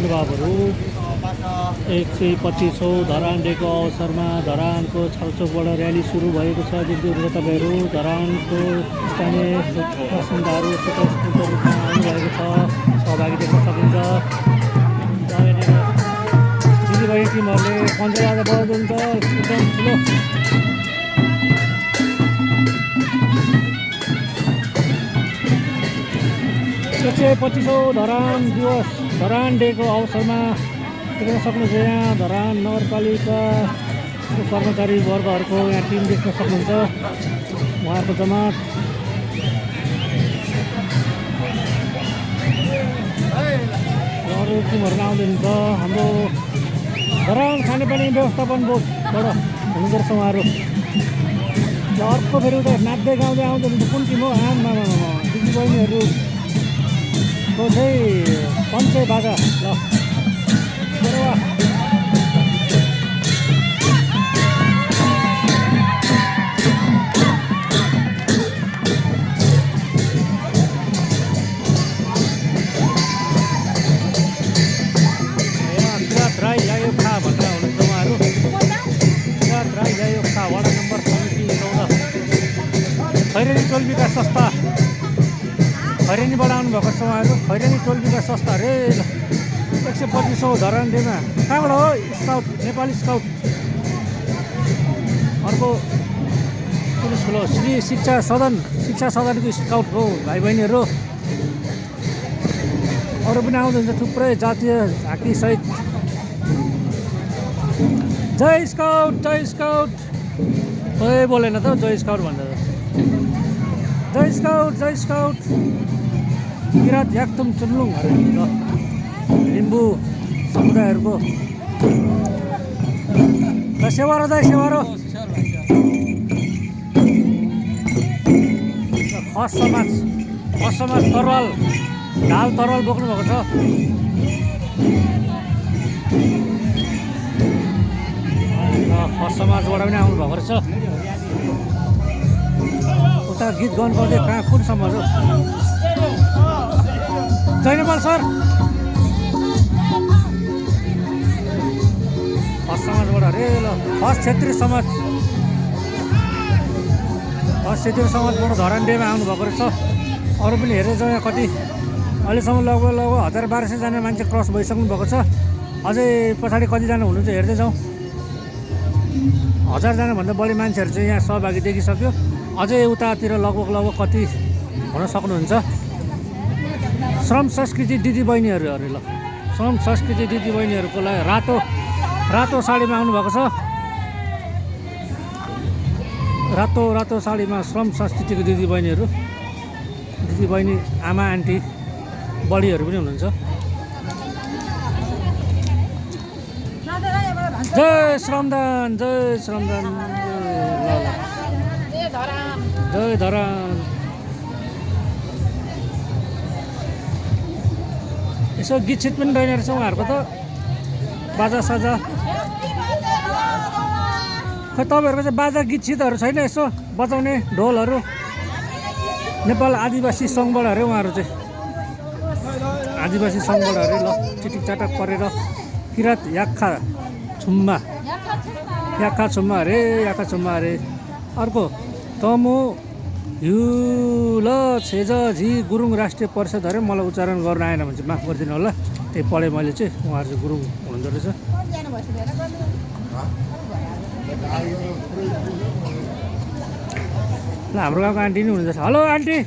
महानुभावहरू 125औं धरान डेको अवसरमा धरानको छाउचोकबाट र्याली सुरु भएको छ। दिदीहरू तपाईँहरू धरानको स्थानीय बासिन्दाहरू स्वतस्फूर्त रूपमा आउनुभएको छ, सहभागी देख्न सकिन्छ। दिदीबहिनी टिमहरूले पन्चबाजा बजाउँछ, एकदम ठुलो 125औं धरान दिवस धरान डेको अवसरमा देख्न सक्नुहुन्छ। यहाँ धरान नगरपालिका कर्मचारी वर्गहरूको यहाँ टिम देख्न सक्नुहुन्छ, उहाँको जमात। अरू टिमहरू आउँदै हुन्छ। हाम्रो धरान खानेपानी व्यवस्थापन बोर्डबाट हुनुहुँदो रहेछ उहाँहरू। अर्को फेरि उता नाच्दै गाउँदै आउँदै हुन्छ। कुन टिम हो? आमा दिदीबहिनीहरू को चाहिँ पञ्चे बाजा ल किरात राई ल्यायो खा भनेर हुनुहुन्छ उहाँहरू। किरात राई ल्यायो खा वडा नम्बर समिति 14 खैरेनी टोल विकास संस्था खैरेनीबाट आउनुभएको छ उहाँहरू। खैरेनी टोल विकास संस्था अरे 125औं धरान डेमा कहाँबाट हो? Scout, Nepali scout. अर्को कुन स्कुल हो? श्री शिक्षा सदनको स्काउट हो भाइ बहिनीहरू। अरू पनि आउँनुहुन्छ थुप्रै जातीय झाँकी सहित। जय स्काउट, जय स्काउट। खोइ बोलेन त जय स्काउट भन्दा। जय स्काउट, जय स्काउट। किरात याक्थुम चुन्लुङ लिम्बू समुदायहरूको सेवारो दाइ सेवारो। खस समाज तरवाल ढाल तरवाल बोक्नु भएको छ। खस समाजबाट पनि आउनुभएको रहेछ। उता गीत गाउनु पर्दै कहाँ कुन समाज हो? जय नेपाल सर। खस समाजबाट अरे ल खस क्षेत्रीय समाजबाट धरान डेमा आउनुभएको रहेछ। अरू पनि हेरेर जाउँ यहाँ कति अहिलेसम्म लगभग 1200 मान्छे क्रस भइसक्नु भएको छ। अझै पछाडि कतिजना हुनुहुन्छ हेर्दै जाउँ। 1000जनाभन्दा बढी मान्छेहरू चाहिँ यहाँ सहभागी देखिसक्यो। अझै उतातिर लगभग कति हुन सक्नुहुन्छ। श्रम संस्कृति दिदीबहिनीहरू अरे ल श्रम संस्कृति दिदीबहिनीहरूको लागि रातो साडीमा आउनुभएको छ। रातो साडीमा श्रम संस्कृतिको दिदीबहिनी आमा आन्टी बडीहरू पनि हुनुहुन्छ। जय श्रमदान, जय श्रमदान, जय धरान। यसो गीत सित पनि रहेन रहेछ उहाँहरूको त बाजा साजा। खै तपाईँहरूको चाहिँ बाजा गीत सितहरू छैन यसो बजाउने ढोलहरू? नेपाल आदिवासी सङ्घबाट अरे उहाँहरू चाहिँ आदिवासी सङ्घबाट अरे ल चिटिक चाटक परेर किरात याक्खा छुम्मा अरे। अर्को तमु हिउल छेज झी गुरुङ राष्ट्रिय परिषद अरे। मलाई उच्चारण गर्न आएन भने चाहिँ माफ गरिदिनु होला, त्यही पढेँ मैले चाहिँ। उहाँहरू चाहिँ गुरुङ हुनुहुँदो रहेछ। ल हाम्रो गाउँको आन्टी नै हुनुहुन्छ। Hello aunty,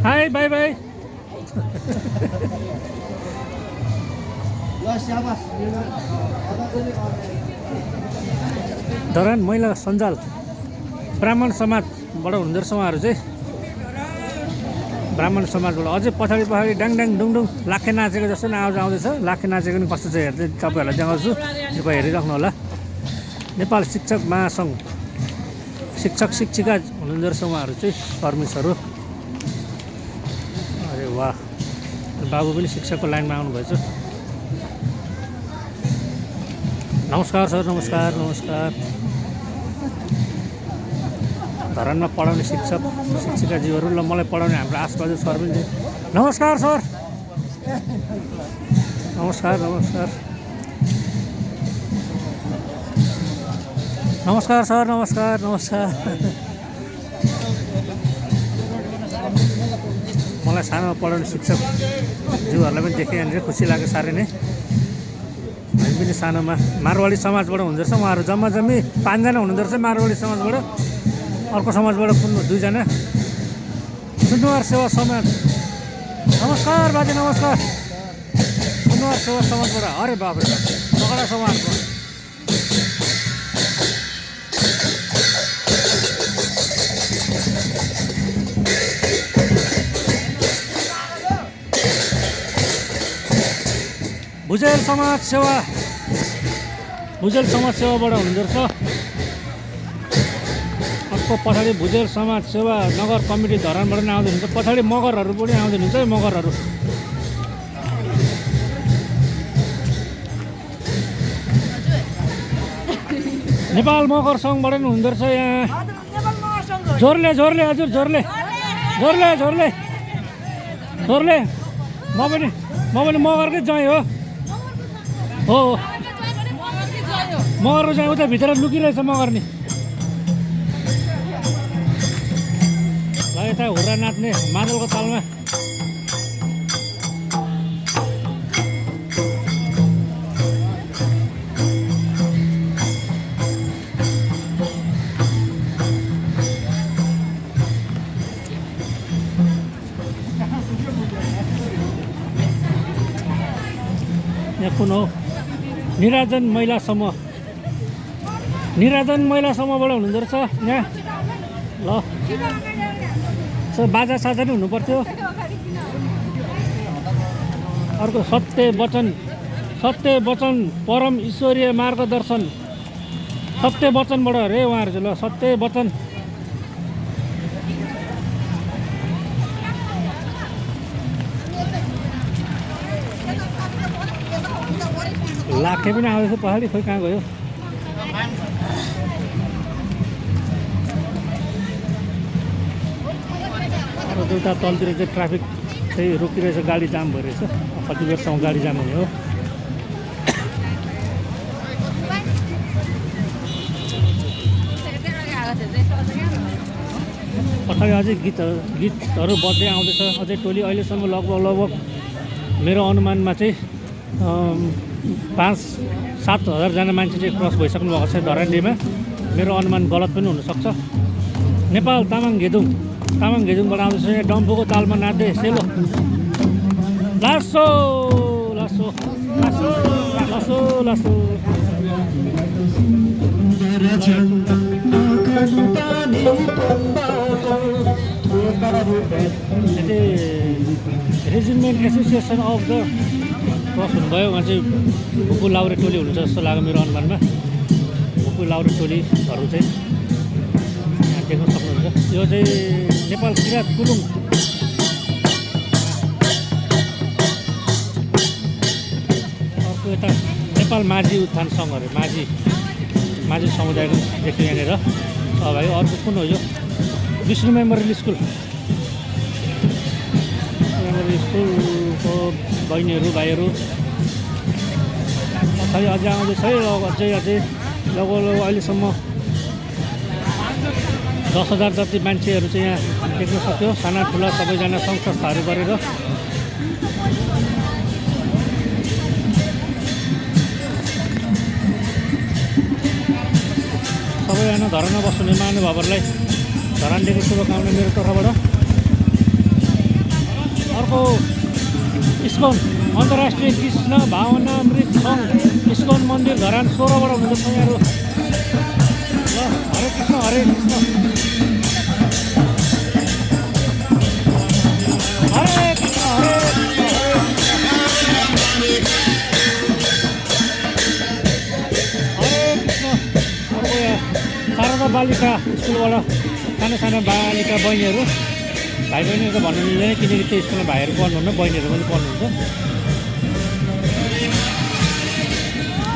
high by by. Dharan महिला सञ्जाल ब्राह्मण समाजबाट हुनुहुँदो रहेछ उहाँहरू चाहिँ। ब्राह्मण समाजबाट अझै पछाडि डाङ डुङडुङ लाखे नाचेको जस्तो नै आउँदैछ। लाखे नाचेको नि कस्तो चाहिँ हेर्दै तपाईँहरूलाई देखाउँछु, कृपया हेरिराख्नु होला। नेपाल शिक्षक महासङ्घ शिक्षक शिक्षिका हुनुहुँदो रहेछ उहाँहरू चाहिँ कर्मिसहरू। अरे वाह, बाबु पनि शिक्षकको लाइनमा आउनुभएछ। नमस्कार सर, नमस्कार। धरानमा पढाउने शिक्षक शिक्षिकाजीहरू ल मलाई पढाउने हाम्रो आसपास सर पनि नमस्कार सर। नमस्कार नमस्कार नमस्कार सर नमस्कार नमस्कार मलाई सानोमा पढाउने शिक्षकज्यूहरूलाई पनि देखेँ यहाँनिर खुसी लाग्यो साह्रै नै। हामी पनि सानोमा मारवाडी समाजबाट हुँदो रहेछ उहाँहरू जम्मा जम्मी 5 जना हुनुहुँदो रहेछ मारवाडी समाजबाट। अर्को समाजबाट कुन 2 जना सुनुवार सेवा समाज। नमस्कार बाजे नमस्कार। सुनुवार सेवा समाजबाट अरे बाबरे बाप तगडा समाजको भुजेल समाज सेवाबाट हुनुहुँदो रहेछ। अर्को पछाडि भुजेल समाज सेवा नगर कमिटी धरानबाट पनि आउँदै हुनुहुन्छ। पछाडि मगरहरू पनि आउँदै हुनुहुन्छ है मगरहरू। नेपाल मगर सङ्घबाट पनि हुँदो रहेछ यहाँ। जोरले जोरले हजुर जोरले जोरले जोरले जोरले म पनि मगरकै जय हो मगर चाहिँ उता भित्र लुकिरहेछ मगर नि। ल यता हुर्रा नाच्ने मादलको तालमा यहाँ कुन हो निराजन महिला समूहबाट हुनुहुँदो रहेछ यहाँ। ल सो बाजा साजा नि हुनु पर्थ्यो। अर्को सत्य वचन परम ईश्वरीय मार्गदर्शन सत्य वचनबाट अरे उहाँहरू चाहिँ। ल सत्य वचन लाखे पनि आउँदैछ पछाडि खोइ कहाँ गयो। उता तलतिर चाहिँ ट्राफिक चाहिँ रोकिरहेछ गाडी जाम भइरहेछ। कति बेरसम्म गाडी जाम हुने हो। पछाडि अझै गीतहरू बज्दै आउँदैछ अझै टोली। अहिलेसम्म लगभग मेरो अनुमानमा चाहिँ 5-7 हजारजना मान्छे चाहिँ क्रस भइसक्नु भएको छ धरानडीमा। मेरो अनुमान गलत पनि हुनसक्छ। नेपाल तामाङ घेजुङबाट आउँदैछ यहाँ डम्फुको तालमा नाच्दै सेलो लासो लासो लासो लासो लासो। Regiment association of the cross हुनुभयो। उहाँ चाहिँ भुपु लाउरे टोली हुनुहुन्छ जस्तो लाग्यो मेरो अनुमानमा। भुपु लाउरे टोलीहरू चाहिँ यहाँ देख्न सक्नुहुन्छ। यो चाहिँ नेपाल किराँत कुलुङ अर्को यता नेपाल माझी उत्थान सङ्घहरू माझी समुदायको देखियो यहाँनिर सहभागी। अर्को कुन हो यो विष्णु मेमोरियल स्कुलको बहिनीहरू भाइहरू। पछाडि अझै आउँदैछ है अझै लगभग अहिलेसम्म 10,000 जति मान्छेहरू चाहिँ यहाँ देख्न सक्यो। साना ठुला सबैजना सङ्घ संस्थाहरू गरेर सबैजना धरानमा बस्ने महानुभावहरूलाई धरानडीको शुभकामना मेरो तर्फबाट। अर्को इस्कन अन्तर्राष्ट्रिय कृष्ण भावनामृत सङ्घ इस्कन मन्दिर धरान 16बाट हुनुहुन्छ यहाँहरू। ल हरे कृष्ण हरे कृष्ण हरे कृष्ण हरे कृष्ण। अर्को यहाँ शारदा बालिका स्कुलबाट साना बालिका बहिनीहरू भाइ बहिनीहरू त भन्नु मिल्दैन किनकि त्यो स्कुलमा भाइहरू पढ्नुहुन्न बहिनीहरू पनि पढ्नुहुन्छ।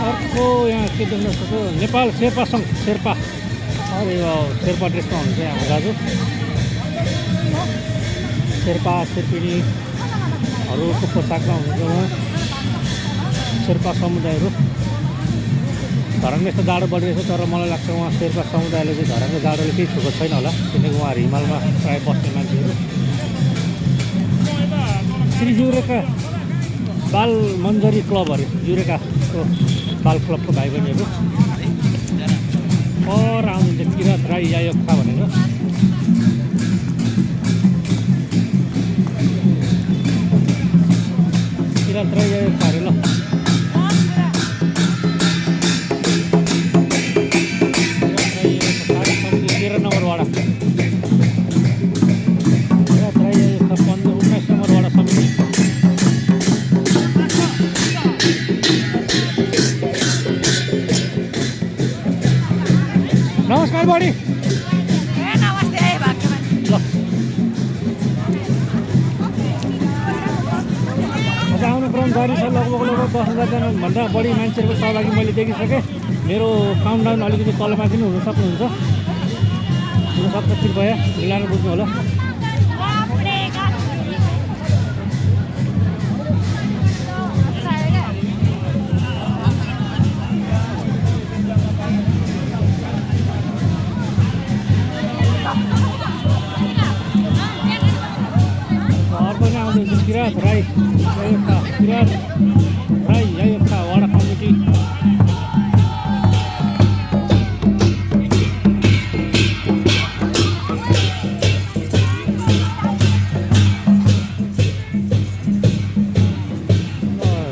अर्को यहाँ के देख्न सक्छु नेपाल शेर्पा सङ्घ शेर्पा। अरे शेर्पा ड्रेसमा हुनुहुन्छ यहाँ दाजु शेर्पा शेर्पिनी अरूको पोसाकमा हुनुहुन्छ उहाँ शेर्पा समुदायहरू। धरानमा यस्तो जाडो बढिरहेछ, तर मलाई लाग्छ उहाँ शेर्पा समुदायले चाहिँ धरानको जाडोले केही छोएको छैन होला, किनकि उहाँहरू हिमालमा प्रायः बस्ने मान्छेहरू। श्री युरेका बाल मन्जरी क्लब अरे युरेकाको बाल क्लबको भाइ बहिनीहरू पर आउनुहुन्छ किरात राई यायोक्खा भनेर। किरात राई यायोक्खा अरे ल। नमस्कार बडी। नमस्ते भाग्यमान। ल आज आउने क्रम जारी छ। लगभग 10,000जनाभन्दा बढी मान्छेहरूको सहभागी मैले देखिसकेँ। मेरो काउन्टडाउन अलिकति तलमाथि नै हुन सक्नुहुन्छ, कृपया मिलाएर बुझ्नु होला। किरात राई यायोक्खा, किरात राई यायोक्खा वडा कमिटी।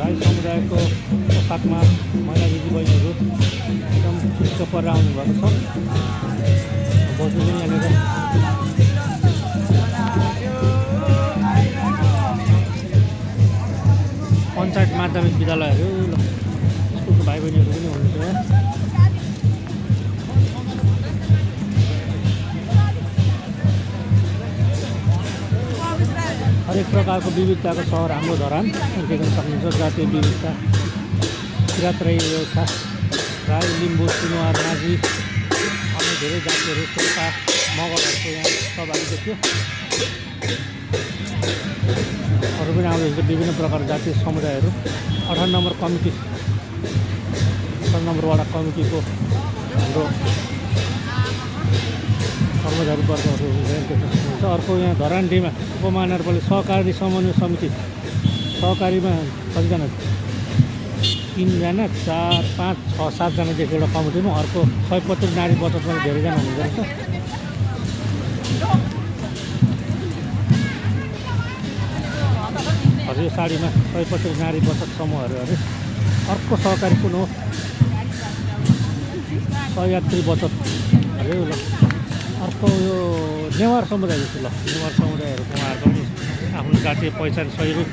राई समुदायको पोसाकमा महिला दिदीबहिनीहरू एकदम चिसो परेर आउनुभएको छ। बस्नु पनि यहाँनिर पञ्चायत माध्यमिक विद्यालयहरू स्कुलको भाइ बहिनीहरू पनि हुनुहुन्छ यहाँ। हरेक प्रकारको विविधताको सहर हाम्रो धरान देख्न सक्नुहुन्छ। जातीय विविधता, किरात राई यायोक्खा, राई, लिम्बू, सुनुवार, माझी, अन्य धेरै जातिहरू, शेर्पा, मगरहरूको यहाँ सहभागी देखियो। अरू पनि आउँदैछ विभिन्न प्रकारको जातीय समुदायहरू। 18 नम्बर कमिटी, 18 नम्बर वडा कमिटीको हाम्रो कर्मचारी वर्गहरू देख्न सक्नुहुन्छ। अर्को यहाँ धरानडीमा उपमहानगरपालिका सहकारी समन्वय समिति, सहकारीमा कतिजना 3 जना 4 5 6 7 जनादेखि एउटा कमिटीमा। अर्को 125 नारी बचतमा धेरैजना हुनुहुँदो रहेछ। हजुर यो साडीमा 125 नारी बचत समूहहरू अरे। अर्को सहकारी कुन हो? सहयात्री बचत अरे ल। अर्को यो नेवार समुदाय जस्तो। ल नेवार समुदायहरूको उहाँहरूको पनि आफ्नो जातीय पहिचान सहयोग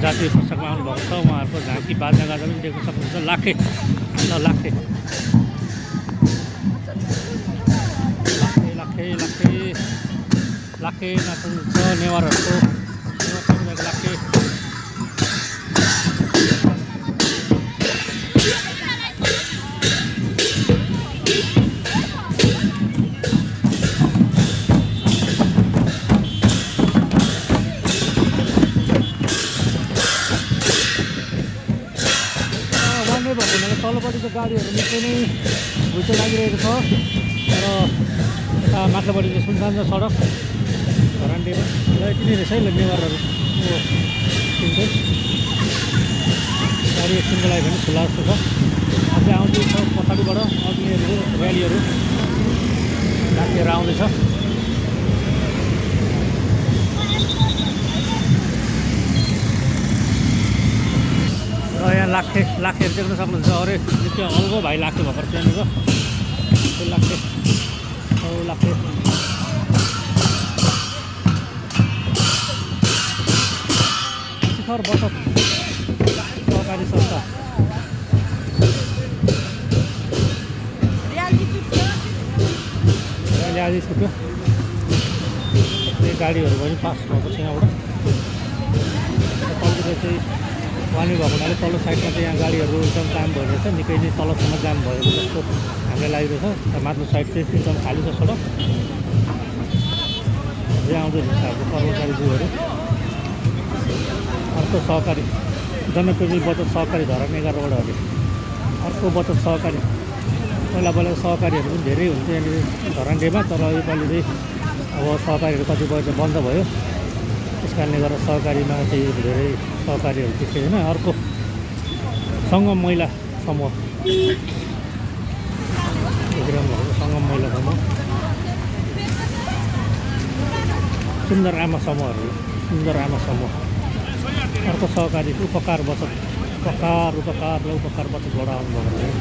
जातीय पोसाकमा आउनुभएको छ। उहाँहरूको झाँकी बाजा गाजा पनि देख्न सक्नुहुन्छ। लाखे ल लाखे लाखे लाखे लाखे नाच्नुहुन्छ नेवारहरूको। नेवार समुदायको लाखे। तल्लोपट्टिको गाडीहरू निकै नै घुइँचो लागिरहेको छ, तर यता माथिल्लोपट्टि चाहिँ सुनसान छ सडक धरानडीमा। र यति नै रहेछ है नेवारहरू गाडी एकछिनको लागि पनि खुला जस्तो छ। अझै आउँदैछ पछाडिबाट अग्निहरू र्यालीहरू राखेर आउँदैछ। र यहाँ लाखेहरू देख्न सक्नुहुन्छ। अरे निकै अल्गो भाइ लाखे भर्खर त्यहाँनिर लाखे लाखे शिखर बचत सहकारी संस्था। ल्यादी छुट्यो गाडीहरू पनि पास भएको छ यहाँबाट। तलतिर चाहिँ पानी भएको हुनाले तल्लो साइडमा चाहिँ यहाँ गाडीहरू एकदम जाम भइरहेछ, निकै नै तलसम्म जाम भएको जस्तो हामीलाई लागिरहेछ। माथिल्लो साइड चाहिँ एकदम खाली छ सडक। यहाँ आउँदै हुन्छ हाम्रो कर्मचारीज्यूहरू। अर्को सहकारी जनप्रेमी बचत सहकारी धरान 11 वडाहरू अर्को बचत सहकारी पहिला सहकारीहरू पनि धेरै हुन्थ्यो यहाँनिर धरानडेमा तर योपालि चाहिँ अब सहकारीहरू कतिपय चाहिँ बन्द भयो त्यस कारणले गर्दा सहकारीमा चाहिँ धेरै सहकारीहरू देखिँदैन अर्को सङ्गम महिला समूह देखिरहनु भएको सङ्गम महिला समूह सुन्दर आमा समूह अर्को सहकारी उपकार बचत उपकारलाई उपकार बचतबाट आउनुभएको थियो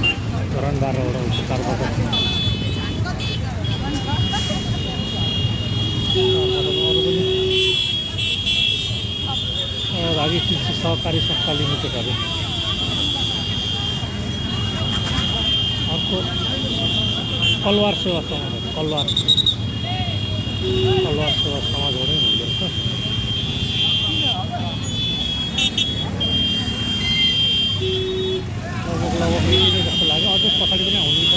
धरान 12 वटा उपकार बचत भागी कृषि सहकारी संस्था लिमिटेडहरू अर्को कलवार सेवा समाज कलवार सेवा समाजबाटै हुँदो रहेछ लगभग यति नै जस्तो लाग्यो अझै पछाडि पनि आउनुहुन्छ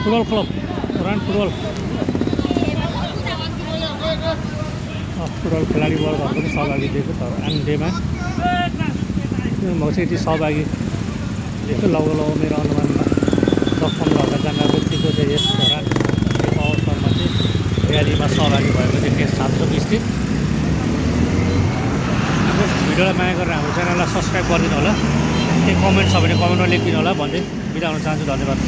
फुटबल क्लब धरान फुटबल खेलाडी वर्गहरू पनि सहभागी दिएको तर आनडेमा म चाहिँ यति सहभागी दिएको लगभग मेरो अनुमानमा 10-15 हजारजना व्यक्तिको चाहिँ यस धरानको अवसरमा चाहिँ र्यालीमा सहभागी भएको देखिए छात्रवृत्ति भिडियोलाई माया गरेर हाम्रो च्यानललाई सब्सक्राइब गरिदिनु होला केही कमेन्ट छ भने कमेन्टमा लेखिदिनु होला भन्दै बिदा हुन चाहन्छु धन्यवाद।